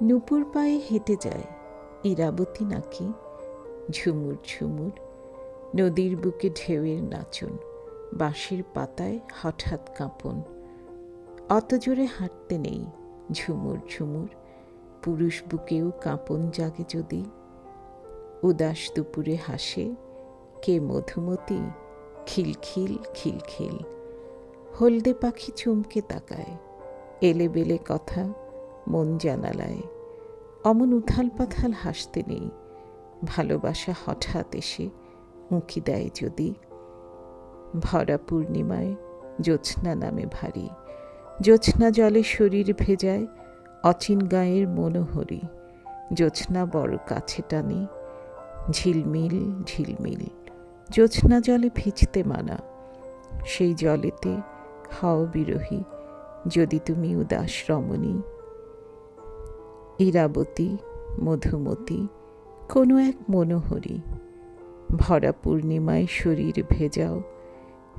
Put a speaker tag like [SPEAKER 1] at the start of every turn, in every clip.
[SPEAKER 1] নূপুর পায়ে হেঁটে যায় ইরাবতী নাকি? ঝুমুর ঝুমুর নদীর বুকে ঢেউয়ের নাচন, বাঁশের পাতায় হঠাৎ কাঁপন। অত জোরে হাঁটতে নেই, ঝুমুর ঝুমুর পুরুষ বুকেও কাঁপন জাগে যদি। উদাস দুপুরে হাসে কে মধুমতি, খিলখিল খিলখিল। হলদে পাখি চমকে তাকায়, এলে বেলে কথা মন জানালায়। অমন উথাল পাথাল হাসতে নেই, ভালোবাসা হঠাৎ এসে উঁকি দেয় যদি। ভরা পূর্ণিমায় জ্যোৎস্না নামে ভারী, জ্যোৎস্না জলে শরীর ভেজায় অচিন গায়ের মনোহরী। জ্যোৎস্না বড় কাছে টানে, ঝিলমিল ঝিলমিল। জ্যোৎস্না জলে ভিজতে মানা, সেই জলেতে হও বিরহী যদি তুমি উদাস রমণী। ইরাবতী মধুমতি কোনো এক মনোহরী, ভরা পূর্ণিমায় শরীর ভেজাও।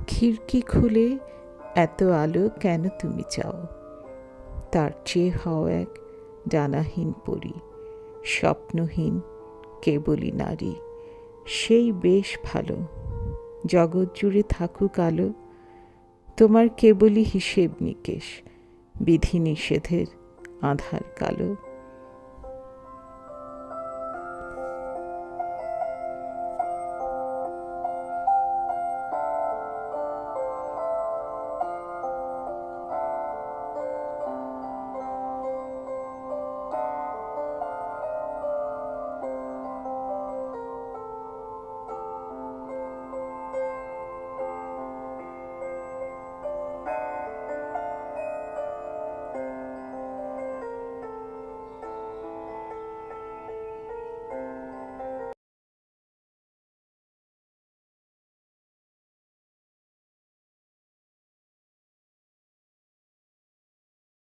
[SPEAKER 1] খিড়কি খুলে এত আলো কেন তুমি চাও? তার চেয়ে হও এক ডানাহীন পরী, স্বপ্নহীন কেবলই নারী। সেই বেশ ভালো, জগৎ জুড়ে থাকুক আলো, তোমার কেবলই হিসেব নিকেশ, বিধি নিষেধের আধার কালো।